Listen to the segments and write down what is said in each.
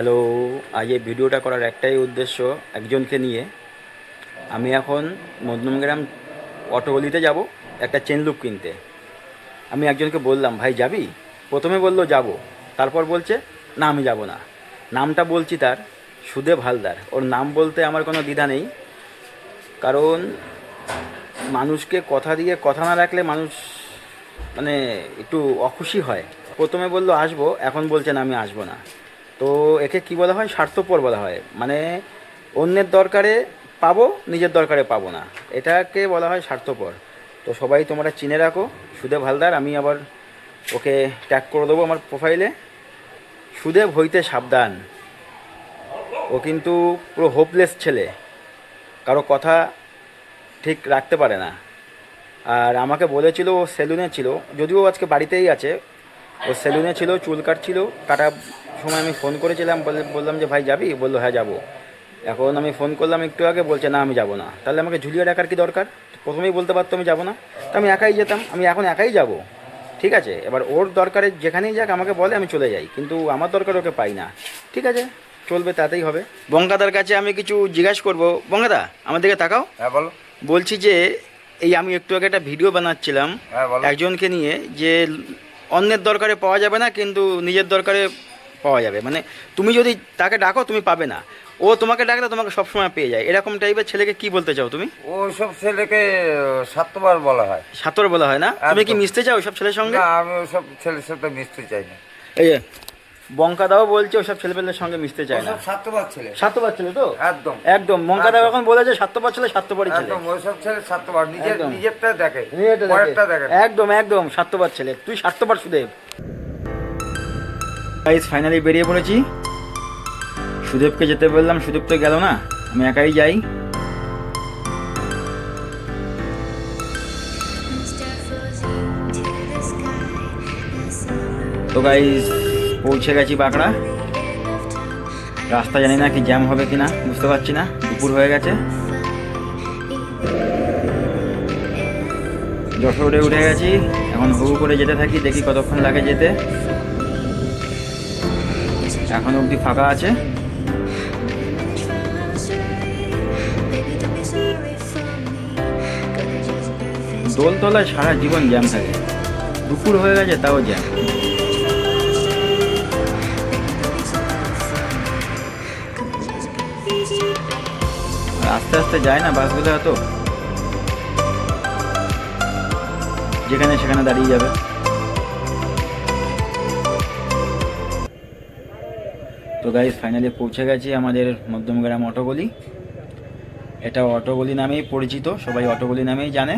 Hello, আজ এই ভিডিওটা করার একটাই উদ্দেশ্য, একজনকে নিয়ে। আমি এখন মধ্যমগ্রাম অটোগলিতে যাব একটা চেন লুপ কিনতে। আমি একজনকে বললাম, ভাই যাবি? প্রথমে বললো যাব, তারপর বলছে না আমি যাব না। নামটা বলছি তার, সুদেব হালদার। ওর নাম বলতে আমার কোনো দ্বিধা নেই, কারণ মানুষকে কথা দিয়ে কথা না রাখলে মানুষ মানে একটু অখুশি হয়। প্রথমে বললো আসবো, এখন বলছে না আমি আসবো না। তো একে কি বলা হয়? স্বার্থপর বলা হয়। মানে অন্যের দরকারে পাবো, নিজের দরকারে পাবো না, এটাকে বলা হয় স্বার্থপর। তো সবাই তোমরা চিনে রাখো সুদেব হালদার। আমি আবার ওকে ট্যাগ করে দেবো আমার প্রোফাইলে। সুদেব হইতে সাবধান, ও কিন্তু পুরো হোপলেস ছেলে, কারো কথা ঠিক রাখতে পারে না। আর আমাকে বলেছিল ও সেলুনে ছিল, যদিও আজকে বাড়িতেই আছে। ও সেলুনে ছিল, চুল কাটছিল। কাটার সময় আমি ফোন করেছিলাম, বললাম যে ভাই যাবি? বললো হ্যাঁ যাবো। এখন আমি ফোন করলাম একটু আগে, বলছে না আমি যাব না। তাহলে আমাকে ঝুলিয়ে রাখার কি দরকার? প্রথমেই বলতে পারতো আমি যাব না, তো আমি একাই যেতাম। আমি এখন একাই যাব, ঠিক আছে? এবার ওর দরকারে যেখানেই যাক আমাকে বলে, আমি চলে যাই, কিন্তু আমার দরকার ওকে পাই না। ঠিক আছে, চলবে, তাতেই হবে। বঙ্গাদার কাছে আমি কিছু জিজ্ঞাসা করবো। বঙ্গাদা, আমার দিকে তাকাও। হ্যাঁ বলো। বলছি যে এই আমি একটু আগে একটা ভিডিও বানাচ্ছিলাম হ্যাঁ বলো। একজনকে নিয়ে, যে অন্যের দরকারে পাওয়া যাবে না কিন্তু নিজের দরকারে পাওয়া যাবে। মানে তুমি যদি তাকে ডাকো তুমি পাবে না, ও তোমাকে ডাকলে তোমাকে সবসময় পেয়ে যায়, এরকম টাইপের ছেলেকে কি বলতে চাও তুমি? ওইসব ছেলেকে স্বার্থপর বলা হয়। সাতর বলা হয় না? তুমি কি একদম। মিশতে চাও ওইসব ছেলের সঙ্গে? না, আমি ওইসব ছেলের সাথে মিশতে চাই না। এই যে বঙ্কাদাও বলছে ওসব ছেলেপেলের সঙ্গে মিশতে চায় না। ওসব স্বার্থপর ছেলে। স্বার্থপর ছেলে তো একদম একদম। বঙ্কাদাও এখন বলেছে স্বার্থপর ছেলে, স্বার্থপরই ছেলে। একদম ওইসব ছেলে স্বার্থপর, একদম। নিজেরটা দেখে, নিজেরটা দেখে। পরেরটা দেখে না। একদম একদম স্বার্থপর ছেলে, তুই স্বার্থপর সুদেব। গাইস, ফাইনালি বেরিয়ে পড়েছি। সুদেবকে যেতে বললাম, সুদেব তো গেল না, আমি একাই যাই। তো গাইস, পৌঁছে গেছি বাঁকড়া। রাস্তা জানি না কি জ্যাম হবে কি না, বুঝতে পারছি না। দুপুর হয়ে গেছে। যশোরে উঠে গেছি, এখন হু করে যেতে থাকি, দেখি কতক্ষণ লাগে যেতে। এখন অবধি ফাঁকা আছে। দোলতলায় সারা জীবন জ্যাম থাকে, দুপুর হয়ে গেছে তাও জ্যাম। আস্তে আস্তে যায় না বাসগুলো, এত যেখানে সেখানে দাঁড়িয়ে যাবে। তো গাইস, ফাইনালি পৌঁছে গেছি আমাদের মধ্যমগ্রাম অটোগলি। এটা অটোগলি নামেই পরিচিত, সবাই অটোগলি নামেই জানে।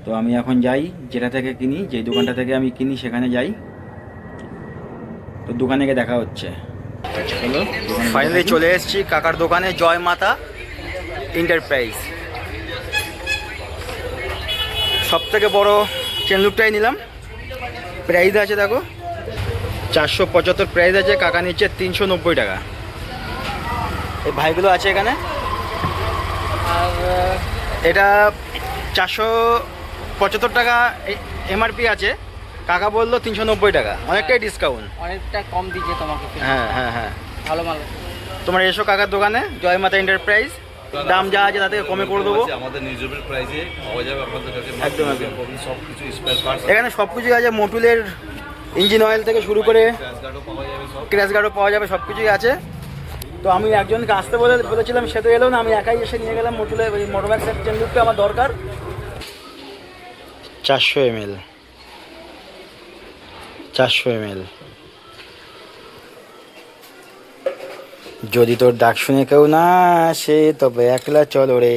তো আমি এখন যাই, যেটা থেকে কিনি, যেই দোকানটা থেকে আমি কিনি সেখানে যাই। তো দোকানে গিয়ে দেখা হচ্ছে। ফাইনালি চলে এসেছি কাকার দোকানে, জয় মাতা এন্টারপ্রাইজ। সব থেকে বড় চেন লুপটাই নিলাম। প্রাইস আছে দেখো 475 প্রাইস আছে, কাকা নিচ্ছে 390 টাকা। এই ভাইগুলো আছে এখানে। আর এটা 475 টাকা এমআরপি আছে, কাকা বললো 390 টাকা, অনেকটাই ডিসকাউন্ট, অনেকটা কম দিচ্ছে তোমাকে। হ্যাঁ হ্যাঁ হ্যাঁ। ভালো মাল। তোমার এসো কাকার দোকানে, জয় মাতা এন্টারপ্রাইজ। দাম যা আছে তাতে কমে করে দেবো। আমাদের নিজের প্রাইসে পাওয়া যাবে আপনাদের কাছে। একদম একদম। সবকিছু স্পেয়ার পার্টস, এখানে সব কিছুই আছে, মোটুলের ইঞ্জিন অয়েল থেকে শুরু করে গার্ডও পাওয়া যাবে, সব ক্র্যাশ গার্ডও পাওয়া যাবে, সব কিছুই আছে। তো আমি একজনকে আসতে বলেছিলাম, সে তো এলো না, আমি একাই এসে নিয়ে গেলাম। মোটুলে ওই মোটরম্যাক্সের চেন লুপটা আমার দরকার। 400 ml, 400 ml। যদি তোর ডাক শুনে কেউ না আসে তবে একলা চলো রে।